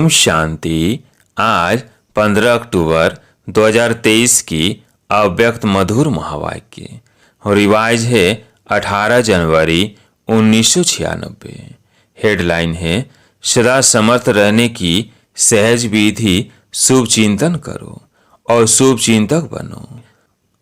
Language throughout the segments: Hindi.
ओम शांति। आज 15 अक्टूबर 2023 की अव्यक्त मधुर महावाक्य और रिवाइज है 18 जनवरी 1996। हेडलाइन है सदा समर्थ रहने की सहज विधि, शुभ चिंतन करो और शुभ चिंतक बनो।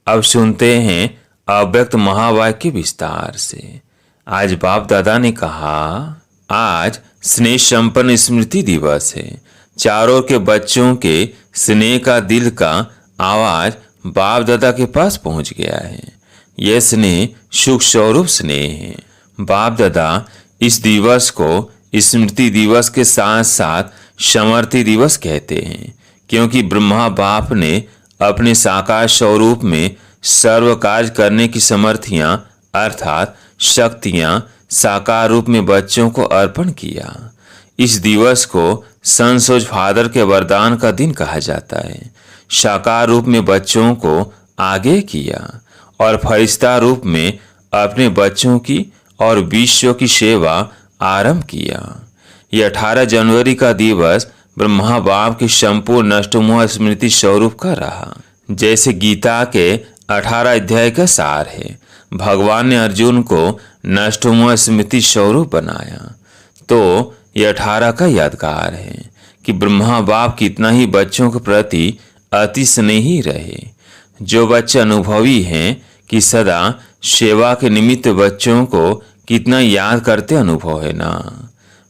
अब सुनते हैं अव्यक्त महावाक्य विस्तार से। आज बाप दादा ने कहा, आज स्नेह संपन्न स्मृति दिवस है। चारों के बच्चों के स्नेह का दिल का आवाज बाप दादा के पास पहुंच गया है। यह स्नेह सुख स्वरूप स्नेह है। बाप दादा इस दिवस को स्मृति दिवस के साथ साथ समर्थि दिवस कहते हैं, क्योंकि ब्रह्मा बाप ने अपने साकार स्वरूप में सर्व कार्य करने की समर्थियां अर्थात शक्तियां साकार रूप में बच्चों को अर्पण किया। इस दिवस को सन सोज फादर के वरदान का दिन कहा जाता है। साकार रूप में बच्चों को आगे किया और फरिश्ता रूप में अपने बच्चों की और विश्व की सेवा आरंभ किया। यह 18 जनवरी का दिवस ब्रह्मा बाप की संपूर्ण नष्टमोह स्मृति स्वरूप का रहा। जैसे गीता के 18 अध्याय का सार है, भगवान ने अर्जुन को नष्टमोह स्मृति स्वरूप बनाया, तो यह 18 का यादगार है कि ब्रह्मा बाप कितना ही बच्चों के प्रति अति स्नेही रहे। जो बच्चे अनुभवी हैं कि सदा सेवा के निमित्त बच्चों को कितना याद करते अनुभव है ना।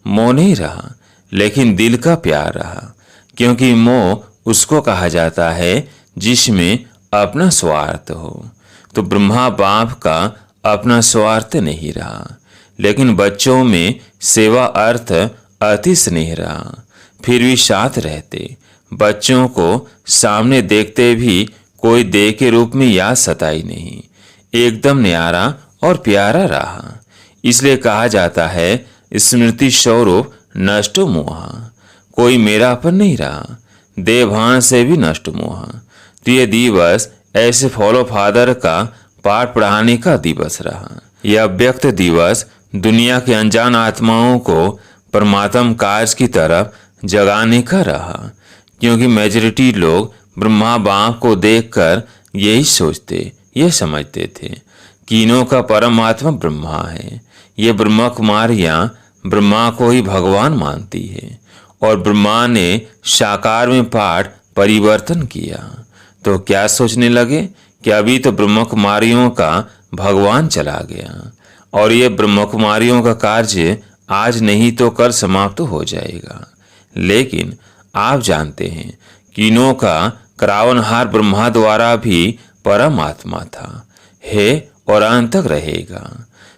मोह नहीं रहा, लेकिन दिल का प्यार रहा, क्योंकि मोह उसको कहा जाता है जिसमें अपना स्वार्थ हो। तो ब्रह्मा बाप का अपना स्वार्थ नहीं रहा, लेकिन बच्चों में सेवा अर्थ अति स्नेह रहा। फिर भी साथ रहते, बच्चों को सामने देखते भी कोई देह के रूप में याद सताई नहीं, एकदम न्यारा और प्यारा रहा। इसलिए कहा जाता है स्मृति स्वरूप नष्ट मोह। कोई मेरापन नहीं रहा, देवभान से भी नष्ट मोह। तो ये दिवस ऐसे फॉलो फादर का पाठ पढ़ाने का दिवस रहा। यह अव्यक्त दिवस दुनिया के अनजान आत्माओं को परमात्म कार्य की तरफ जगाने का रहा, क्योंकि मेजॉरिटी लोग ब्रह्मा बाप को देखकर यही सोचते, यह समझते थे कि इन्हों का परमात्मा ब्रह्मा है। ये ब्रह्मा कुमारियां ब्रह्मा को ही भगवान मानती है और ब्रह्मा ने साकार में पाठ परिवर्तन किया। तो क्या सोचने लगे कि अभी तो ब्रह्म कुमारियों का भगवान चला गया और ये ब्रह्म कुमारियों का कार्य आज नहीं तो कल समाप्त हो जाएगा। लेकिन आप जानते हैं कि इन्हों का करावनहार ब्रह्मा द्वारा भी परमात्मा था, है और अंत तक रहेगा।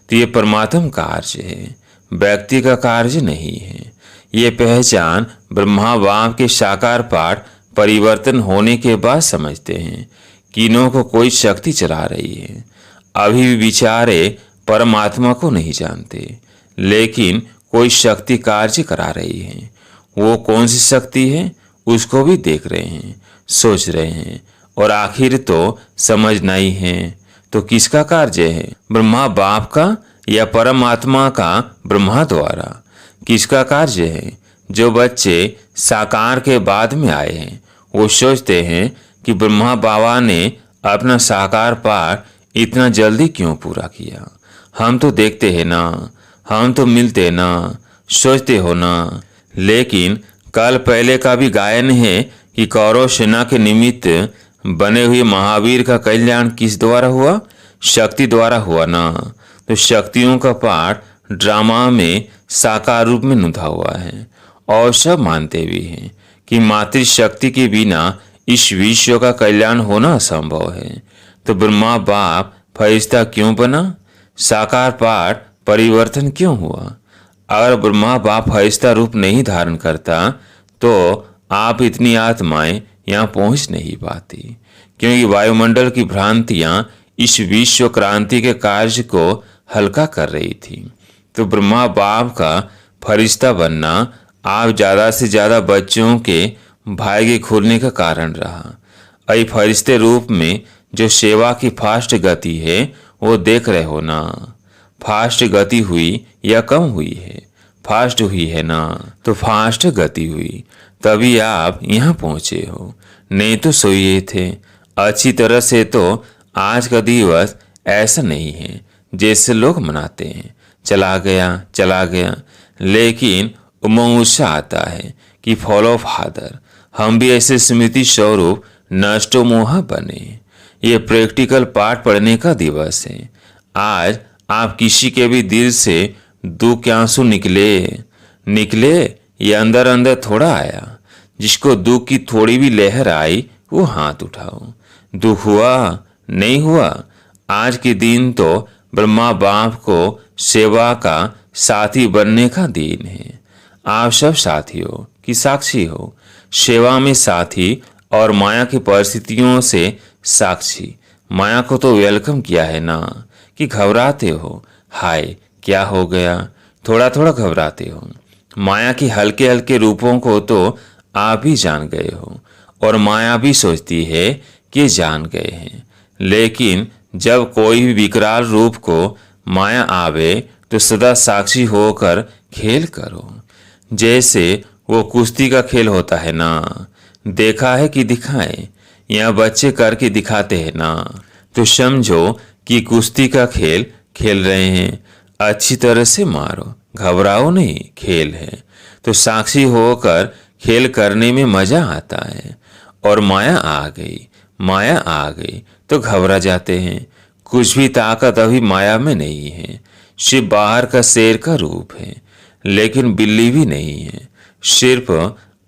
तो ये परमात्म कार्य है, व्यक्ति का कार्य नहीं है। ये पहचान ब्रह्मा बाप के साकार पाठ परिवर्तन होने के बाद समझते हैं कि इन्हों को कोई शक्ति चला रही है। अभी भी बेचारे परमात्मा को नहीं जानते, लेकिन कोई शक्ति कार्य करा रही है। वो कौन सी शक्ति है उसको भी देख रहे हैं, सोच रहे हैं और आखिर तो समझना ही है। तो किसका कार्य है, ब्रह्मा बाप का या परमात्मा का ब्रह्मा द्वारा? किसका कार्य है? जो बच्चे साकार के बाद में आए हैं वो सोचते हैं कि ब्रह्मा बाबा ने अपना साकार पाठ इतना जल्दी क्यों पूरा किया। हम तो देखते हैं ना, हम तो मिलते ना, सोचते हो ना। लेकिन कल पहले का भी गायन है कि कौरव सेना के निमित्त बने हुए महावीर का कल्याण किस द्वारा हुआ? शक्ति द्वारा हुआ ना। तो शक्तियों का पाठ ड्रामा में साकार रूप में नुधा हुआ है और सब मानते भी हैं कि मातृशक्ति के बिना इस विश्व का कल्याण होना असंभव है। तो ब्रह्मा बाप फरिश्ता क्यों बना? साकार पाठ परिवर्तन क्यों हुआ? अगर ब्रह्मा बाप फरिश्ता रूप नहीं धारण करता तो आप इतनी आत्माएं यहाँ पहुंच नहीं पाती, क्योंकि वायुमंडल की भ्रांतियां इस विश्व क्रांति के कार्य को हल्का कर रही थी। तो ब्रह्मा बाप का फरिश्ता बनना आप ज़्यादा से ज़्यादा बच्चों के भाग्य खुलने का कारण रहा। अई फरिश्ते रूप में जो सेवा की फास्ट गति है वो देख रहे हो ना। फास्ट गति हुई या कम हुई है? फास्ट हुई है ना, तो फास्ट गति हुई, तभी आप यहाँ पहुँचे हो, नहीं तो सोए थे। अच्छी तरह से तो आज का दिवस ऐसा नहीं है जैसे लोग मनाते हैं, चला गया चला गया, लेकिन उमंग उत्साह आता है कि फॉलो फादर, हम भी ऐसे स्मृति स्वरूप नष्टो मोह बने। ये प्रैक्टिकल पाठ पढ़ने का दिवस है। आज आप किसी के भी दिल से दुख के आंसू निकले ये अंदर अंदर थोड़ा आया। जिसको दुख की थोड़ी भी लहर आई वो हाथ उठाओ। दुख हुआ नहीं हुआ, आज के दिन तो ब्रह्मा बाप को सेवा का साथी बनने का दिन है। आप सब साथियों की साक्षी हो, सेवा में साथी और माया की परिस्थितियों से साक्षी। माया को तो वेलकम किया है ना, कि घबराते हो, हाय क्या हो गया, थोड़ा थोड़ा घबराते हो। माया की हल्के हल्के रूपों को तो आप भी जान गए हो, और माया भी सोचती है कि जान गए हैं। लेकिन जब कोई भी विकराल रूप को माया आवे तो सदा साक्षी होकर खेल करो। जैसे वो कुश्ती का खेल होता है ना, देखा है कि दिखाए, या बच्चे करके दिखाते हैं ना, तो समझो कि कुश्ती का खेल खेल रहे हैं। अच्छी तरह से मारो, घबराओ नहीं, खेल है तो साक्षी होकर खेल करने में मजा आता है। और माया आ गई तो घबरा जाते हैं। कुछ भी ताकत अभी माया में नहीं है, सिर्फ बाहर का शेर का रूप है, लेकिन बिल्ली भी नहीं है। सिर्फ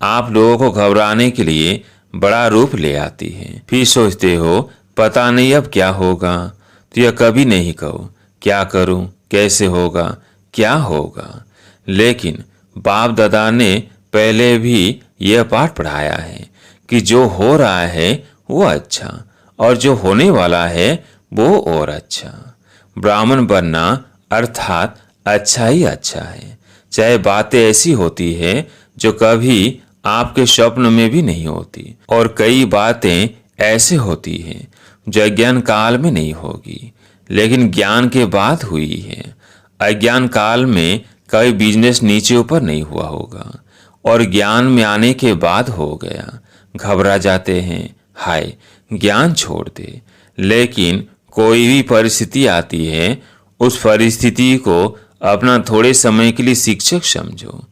आप लोगों को घबराने के लिए बड़ा रूप ले आती है। फिर सोचते हो पता नहीं अब क्या होगा, तो यह कभी नहीं कहो क्या करूं, कैसे होगा, क्या होगा। लेकिन बाप दादा ने पहले भी यह पाठ पढ़ाया है कि जो हो रहा है वो अच्छा, और जो होने वाला है वो और अच्छा। ब्राह्मण बनना अर्थात अच्छा ही अच्छा है, चाहे बातें ऐसी होती है जो कभी आपके स्वप्न में भी नहीं होती, और कई बातें ऐसे होती हैं जो अज्ञान काल में नहीं होगी, लेकिन ज्ञान के बाद हुई है। अज्ञान काल में कभी बिजनेस नीचे ऊपर नहीं हुआ होगा, और ज्ञान में आने के बाद हो गया। घबरा जाते हैं, हाय ज्ञान छोड़ दे। लेकिन कोई भी परिस्थिति आती है, उस परिस्थिति को अपना थोड़े समय के लिए शिक्षक समझो।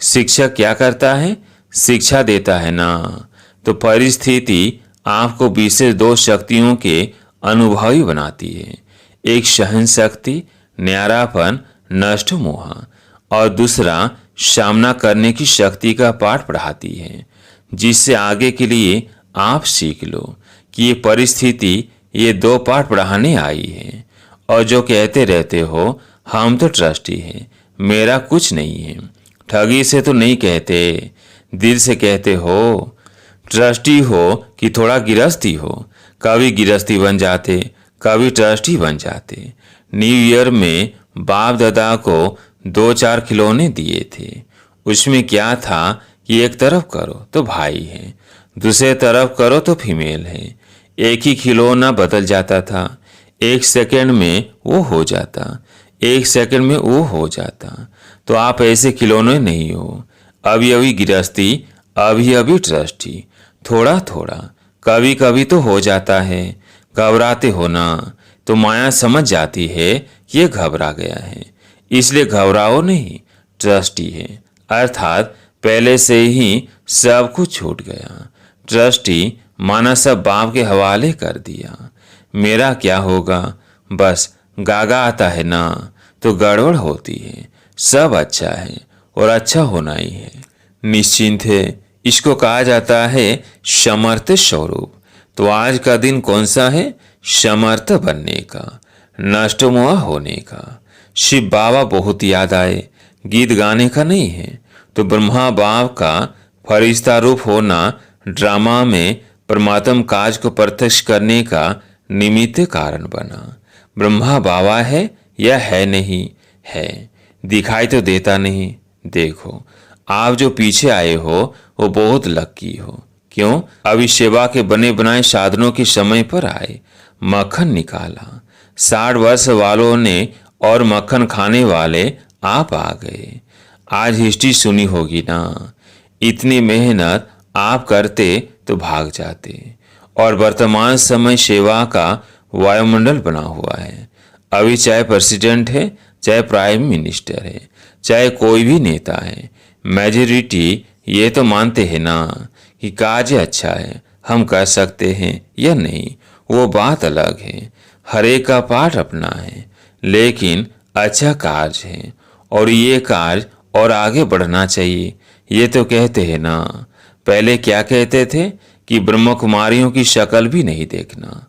शिक्षक क्या करता है, शिक्षा देता है ना, तो परिस्थिति आपको विशेष दो शक्तियों के अनुभवी बनाती है। एक सहन शक्ति, न्यारापन, नष्ट मोह, और दूसरा सामना करने की शक्ति का पाठ पढ़ाती है, जिससे आगे के लिए आप सीख लो कि ये परिस्थिति ये दो पाठ पढ़ाने आई है। और जो कहते रहते हो हम तो ट्रस्टी हैं, मेरा कुछ नहीं है, ठगी से तो नहीं कहते, दिल से कहते हो। ट्रस्टी हो कि थोड़ा गिरस्ती हो, कभी गिरस्ती बन जाते, कभी ट्रस्टी बन जाते। न्यू ईयर में बाप दादा को 2-4 खिलौने दिए थे। उसमें क्या था कि एक तरफ करो तो भाई है, दूसरे तरफ करो तो फीमेल है। एक ही खिलौना बदल जाता था, एक सेकंड में वो हो जाता, एक सेकंड में वो हो जाता। तो आप ऐसे खिलौने नहीं हो, अभी अभी गिरस्ती, अभी अभी ट्रस्टी, थोड़ा थोड़ा, कभी कभी तो हो जाता है। घबराते हो ना, तो माया समझ जाती है कि ये घबरा गया है, इसलिए घबराओ नहीं, ट्रस्टी है, अर्थात पहले से ही सब कुछ छूट गया। ट्रस्टी माना सब बाप के हवाले कर दिया। मेरा क्या होगा, बस गागा आता है ना, तो गड़बड़ होती है। सब अच्छा है और अच्छा होना ही है। निश्चिंत है, इसको कहा जाता है समर्थ स्वरूप। तो आज का दिन कौन सा है, समर्थ बनने का, नष्ट मोह होने का। शिव बाबा बहुत याद आए, गीत गाने का नहीं है। तो ब्रह्मा बाप का फरिश्ता रूप होना ड्रामा में परमात्म काज को प्रत्यक्ष करने का निमित्त कारण बना। ब्रह्मा बाबा है या है नहीं है, दिखाई तो देता नहीं। देखो आप जो पीछे आए हो वो बहुत लकी हो। क्यों, अभी सेवा के बने बनाए साधनों के समय पर आए, मक्खन निकाला। 60 वर्ष वालों ने और मक्खन खाने वाले आप आ गए। आज हिस्ट्री सुनी होगी ना। इतनी मेहनत आप करते तो भाग जाते। और वर्तमान समय सेवा का वायुमंडल बना हुआ है। अभी चाहे प्रेसिडेंट है, चाहे प्राइम मिनिस्टर है, चाहे कोई भी नेता है, मेजॉरिटी ये तो मानते हैं ना कि कार्य अच्छा है, हम कर सकते हैं या नहीं, वो बात अलग है। हर एक का पाठ अपना है, लेकिन अच्छा कार्य है और ये कार्य और आगे बढ़ना चाहिए, ये तो कहते हैं ना। पहले क्या कहते थे कि ब्रह्म कुमारियों की शक्ल भी नहीं देखना।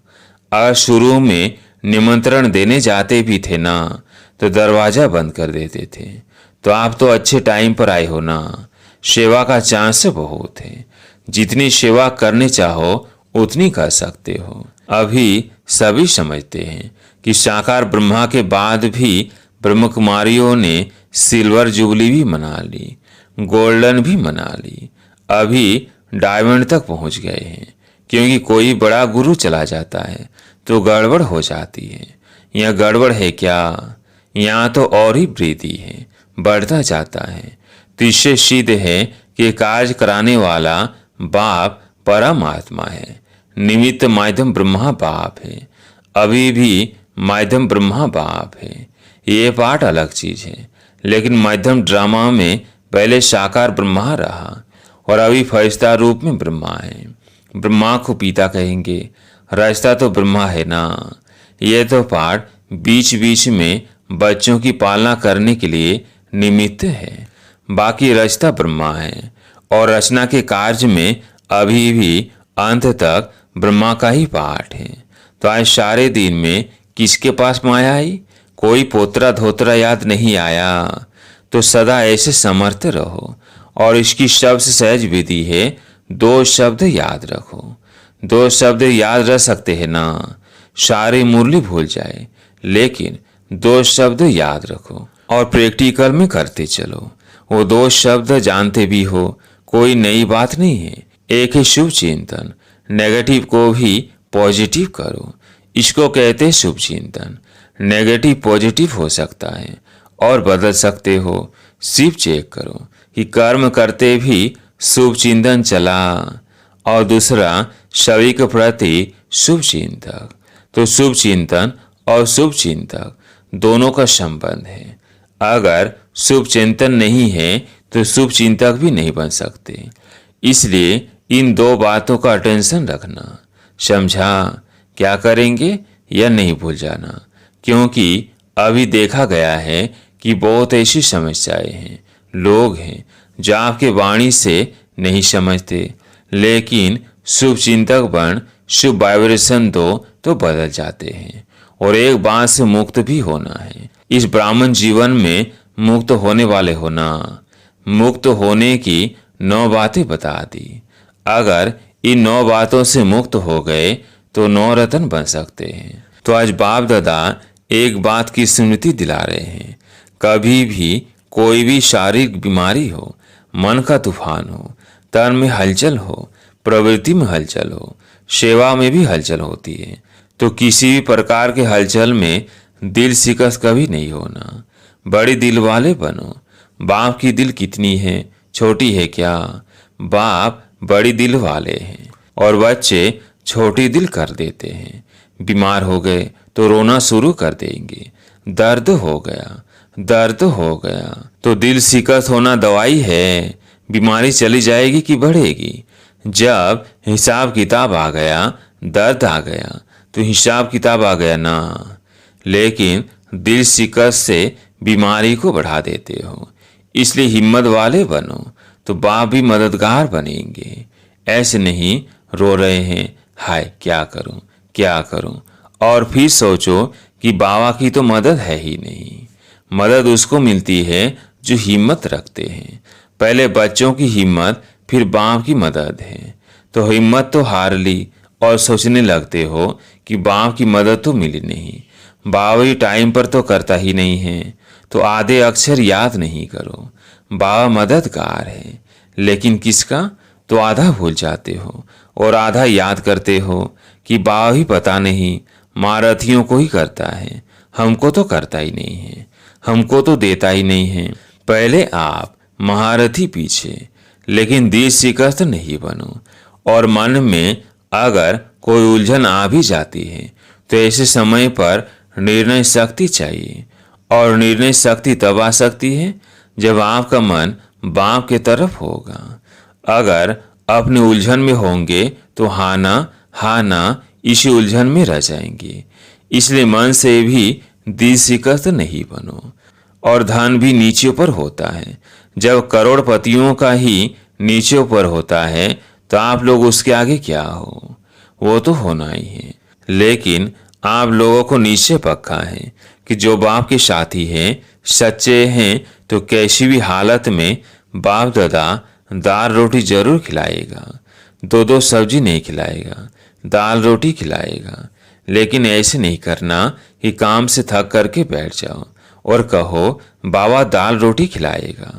और शुरू में निमंत्रण देने जाते भी थे ना, तो दरवाजा बंद कर देते थे। तो आप तो अच्छे टाइम पर आए हो ना। सेवा का चांस बहुत है, जितनी सेवा करनी चाहो उतनी कर सकते हो। अभी सभी समझते हैं कि साकार ब्रह्मा के बाद भी ब्रह्म कुमारियों ने सिल्वर जुबली भी मना ली, गोल्डन भी मना ली, अभी डायमंड तक पहुंच गए हैं। क्योंकि कोई बड़ा गुरु चला जाता है तो गड़बड़ हो जाती है। यह गड़बड़ है क्या? यहाँ तो और ही वृद्धि है, बढ़ता जाता है। तो इससे सिद्ध है कि कार्य कराने वाला बाप परमात्मा है, निमित्त माध्यम ब्रह्मा बाप है, अभी भी माध्यम ब्रह्मा बाप है। ये पाठ अलग चीज है, लेकिन माध्यम ड्रामा में पहले साकार ब्रह्मा रहा और अभी फरिश्ता रूप में ब्रह्मा है। ब्रह्मा को पिता कहेंगे, रास्ता तो ब्रह्मा है ना। ये तो पाठ बीच बीच में बच्चों की पालना करने के लिए निमित्त है, बाकी रास्ता ब्रह्मा है। और रचना के कार्य में अभी भी अंत तक ब्रह्मा का ही पाठ है। तो आज सारे दिन में किसके पास माया आई? कोई पोतरा धोतरा याद नहीं आया। तो सदा ऐसे समर्थ रहो। और इसकी सबसे सहज विधि है, 2 शब्द याद रखो। 2 शब्द याद रख सकते हैं ना, सारी मुरली भूल जाए, लेकिन 2 शब्द याद रखो और प्रैक्टिकल में करते चलो। वो 2 शब्द जानते भी हो, कोई नई बात नहीं है। एक है शुभ चिंतन, नेगेटिव को भी पॉजिटिव करो, इसको कहते हैं शुभ चिंतन। नेगेटिव पॉजिटिव हो सकता है और बदल सकते हो। सिर्फ चेक करो कि कर्म करते भी शुभ चिंतन चला। और दूसरा, सभी के प्रति शुभ चिंतक। तो शुभ चिंतन और शुभ चिंतक दोनों का संबंध है। अगर शुभ चिंतन नहीं है तो शुभ चिंतक भी नहीं बन सकते। इसलिए इन 2 बातों का अटेंशन रखना। समझा? क्या करेंगे यह नहीं भूल जाना, क्योंकि अभी देखा गया है कि बहुत ऐसी समस्याएं हैं, लोग हैं जो आपके वाणी से नहीं समझते, लेकिन शुभ चिंतक बन शुभ वाइब्रेशन दो तो बदल जाते हैं। और एक बात से मुक्त भी होना है। इस ब्राह्मण जीवन में मुक्त होने वाले होना। मुक्त होने की 9 बातें बता दी। अगर इन 9 बातों से मुक्त हो गए तो 9 रत्न बन सकते हैं। तो आज बाप दादा एक बात की स्मृति दिला रहे हैं, कभी भी कोई भी शारीरिक बीमारी हो, मन का तूफान हो, तन में हलचल हो, प्रवृत्ति में हलचल हो, सेवा में भी हलचल होती है, तो किसी भी प्रकार के हलचल में दिल शिकस्त कभी नहीं होना। बड़े दिल वाले बनो। बाप की दिल कितनी है, छोटी है क्या? बाप बड़ी दिल वाले हैं और बच्चे छोटी दिल कर देते हैं। बीमार हो गए तो रोना शुरू कर देंगे। दर्द हो गया, दर्द हो गया तो दिल शिकस्त होना दवाई है। बीमारी चली जाएगी कि बढ़ेगी? जब हिसाब किताब आ गया, दर्द आ गया, तो हिसाब किताब आ गया ना। लेकिन दिल शिकस्त से बीमारी को बढ़ा देते हो। इसलिए हिम्मत वाले बनो तो बाप भी मददगार बनेंगे। ऐसे नहीं रो रहे हैं, हाय क्या करूं क्या करूं, और फिर सोचो कि बाबा की तो मदद है ही नहीं। मदद उसको मिलती है जो हिम्मत रखते हैं। पहले बच्चों की हिम्मत, फिर बाप की मदद है। तो हिम्मत तो हार ली और सोचने लगते हो कि बाप की मदद तो मिली नहीं, बाबा ही टाइम पर तो करता ही नहीं है, तो आधे अक्षर याद नहीं करो। बाबा मददगार है, लेकिन किसका? तो आधा भूल जाते हो और आधा याद करते हो कि बाबा ही पता नहीं महारथियों को ही करता है, हमको तो करता ही नहीं है, हमको तो देता ही नहीं है। पहले आप महारथी पीछे, लेकिन दिल शिकस्त नहीं बनो। और मन में अगर कोई उलझन आ भी जाती है तो ऐसे समय पर निर्णय शक्ति चाहिए, और निर्णय शक्ति तब आ सकती है जब आपका मन बाप के तरफ होगा। अगर अपने उलझन में होंगे तो हाँ ना इसी उलझन में रह जाएंगे। इसलिए मन से भी दिल शिकस्त नहीं बनो। और धन भी नीचे ऊपर होता है। जब करोड़पतियों का ही नीचे ऊपर होता है तो आप लोग उसके आगे क्या हो, वो तो होना ही है। लेकिन आप लोगों को नीचे पक्का है कि जो बाप के साथी हैं, सच्चे हैं, तो कैसी भी हालत में बाप दादा दाल रोटी जरूर खिलाएगा। दो दो सब्जी नहीं खिलाएगा, दाल रोटी खिलाएगा। लेकिन ऐसे नहीं करना कि काम से थक करके बैठ जाओ और कहो बाबा दाल रोटी खिलाएगा।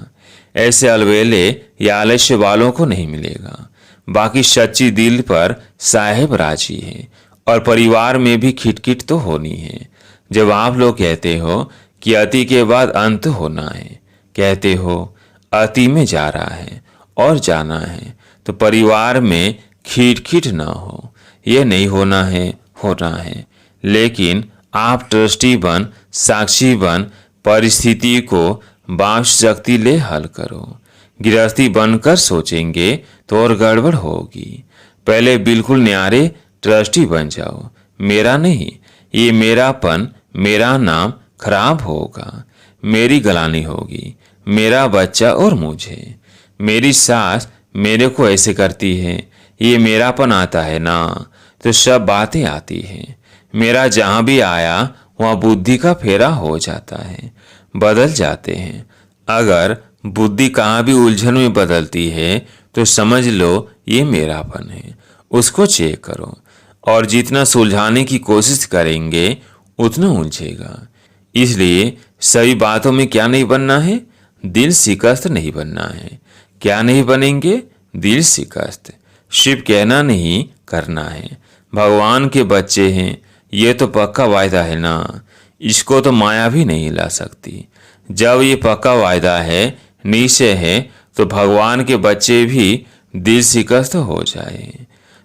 ऐसे अलवेले या आलस्य वालों को नहीं मिलेगा। बाकी सच्ची दिल पर साहेब राजी है, और परिवार में भी खिटखिट तो होनी है। जब आप लोग कहते हो कि अति के बाद अंत होना है, कहते हो अति में जा रहा है और जाना है, तो परिवार में खिटखिट ना हो, ये नहीं होना है, होना है। लेकिन आप ट्रस्टी बन, साक्षी बन, परिस्थिति को बाप शक्ति ले हल करो। गृहस्थी बनकर सोचेंगे तो और गड़बड़ होगी। पहले बिल्कुल न्यारे ट्रस्टी बन जाओ। मेरा नहीं, ये मेरापन, मेरा नाम खराब होगा, मेरी गलानी होगी, मेरा बच्चा और मुझे। मेरी सास मेरे को ऐसे करती है, ये मेरापन आता है ना, तो सब बातें आती हैं। मेरा जहां भी आया वहां बुद्धि का फेरा हो जाता है, बदल जाते हैं। अगर बुद्धि कहाँ भी उलझन में बदलती है तो समझ लो ये मेरापन है, उसको चेक करो। और जितना सुलझाने की कोशिश करेंगे उतना उलझेगा। इसलिए सभी बातों में क्या नहीं बनना है, दिल शिकस्त नहीं बनना है। क्या नहीं बनेंगे, दिल शिकस्त। शिव कहना नहीं करना है। भगवान के बच्चे हैं, ये तो पक्का वायदा है ना, इसको तो माया भी नहीं ला सकती। जब ये पक्का वायदा है, निश्चय है, तो भगवान के बच्चे भी दिल शिकस्त हो जाए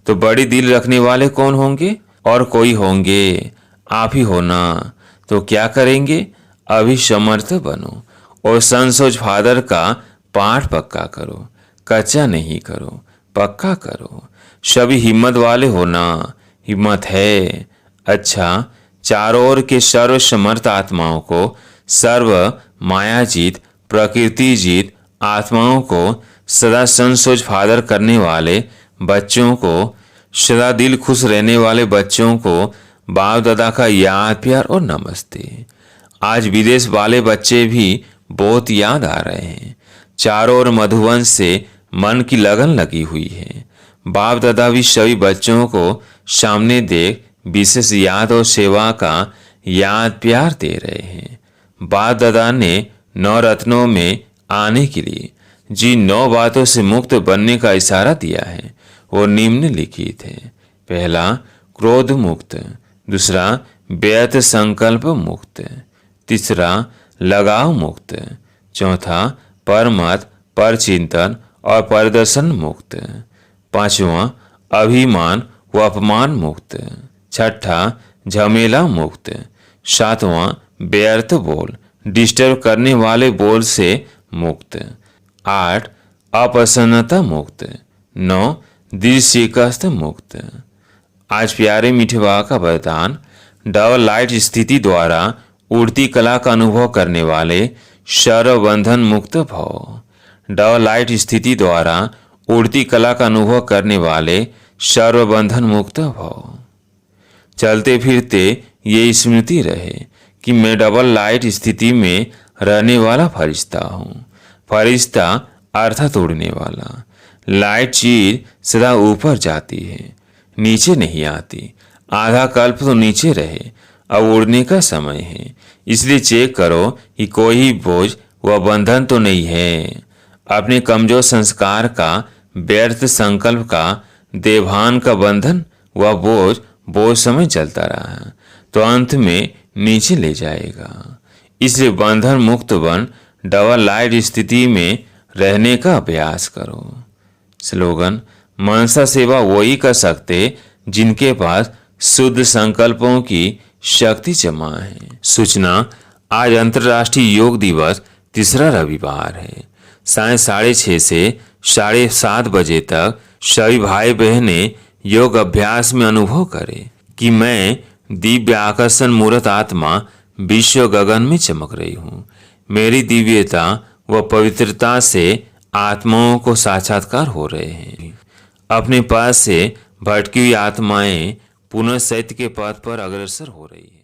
तो बड़ी दिल रखने वाले कौन होंगे, और कोई होंगे, आप ही होना। तो क्या करेंगे, अभी समर्थ बनो और संसोज फादर का पाठ पक्का करो, कच्चा नहीं करो, पक्का करो। सभी हिम्मत वाले होना, हिम्मत है। अच्छा, चारों ओर के सर्व समर्थ आत्माओं को, सर्व मायाजीत, प्रकृति जीत आत्माओं को, सदा संसोज फादर करने वाले बच्चों को, सदा दिल खुश रहने वाले बच्चों को बाप दादा का याद, प्यार और नमस्ते। आज विदेश वाले बच्चे भी बहुत याद आ रहे हैं। चारों ओर मधुवन से मन की लगन लगी हुई है। बाप दादा भी सभी बच्चों को सामने देख विशेष याद और सेवा का याद प्यार दे रहे हैं। बाप दादा ने 9 रत्नों में आने के लिए जिन 9 बातों से मुक्त बनने का इशारा दिया है वो निम्नलिखित है। पहला, क्रोध मुक्त। दूसरा, व्यर्थ संकल्प मुक्त। तीसरा, लगाव मुक्त। चौथा, परमत, परचिंतन और परदर्शन मुक्त। पांचवा, अभिमान व अपमान मुक्त। छठा, झमेला मुक्त। सातवां, व्यर्थ बोल, डिस्टर्ब करने वाले बोल से मुक्त। 8, अप्रसन्नता मुक्त। 9, दिल शिकस्त मुक्त। आज प्यारे मीठे बाबा का वरदान, डबल लाइट स्थिति द्वारा उड़ती कला का अनुभव करने वाले सर्वबंधन मुक्त भव। डबल लाइट स्थिति द्वारा उड़ती कला का अनुभव करने वाले सर्वबंधन मुक्त भव। चलते फिरते ये स्मृति रहे कि मैं डबल लाइट स्थिति में रहने वाला फरिश्ता हूँ। फरिश्ता अर्थात उड़ने वाला। लाइट चीज सदा ऊपर जाती है, नीचे नहीं आती। आधा कल्प तो नीचे रहे, अब उड़ने का समय है। इसलिए चेक करो कि कोई ही बोझ व बंधन तो नहीं है। अपने कमजोर संस्कार का, व्यर्थ संकल्प का, देभान का बंधन व बोझ समय चलता रहा तो अंत में नीचे ले जाएगा। इसलिए बंधन मुक्त बन डबल लाइट स्थिति में रहने का अभ्यास करो। स्लोगन: मनसा सेवा वही कर सकते जिनके पास शुद्ध संकल्पों की शक्ति जमा है। सूचना: आज अंतर्राष्ट्रीय योग दिवस तीसरा रविवार है। साय 6:30 से 7:30 बजे तक सभी भाई बहनें योग अभ्यास में अनुभव करें कि मैं दिव्य आकर्षण मूर्त आत्मा विश्व गगन में चमक रही हूँ। मेरी दिव्यता व पवित्रता से आत्माओं को साक्षात्कार हो रहे हैं। अपने पास से भटकी हुई आत्माएं पुनः सत्य के पथ पर अग्रसर हो रही है।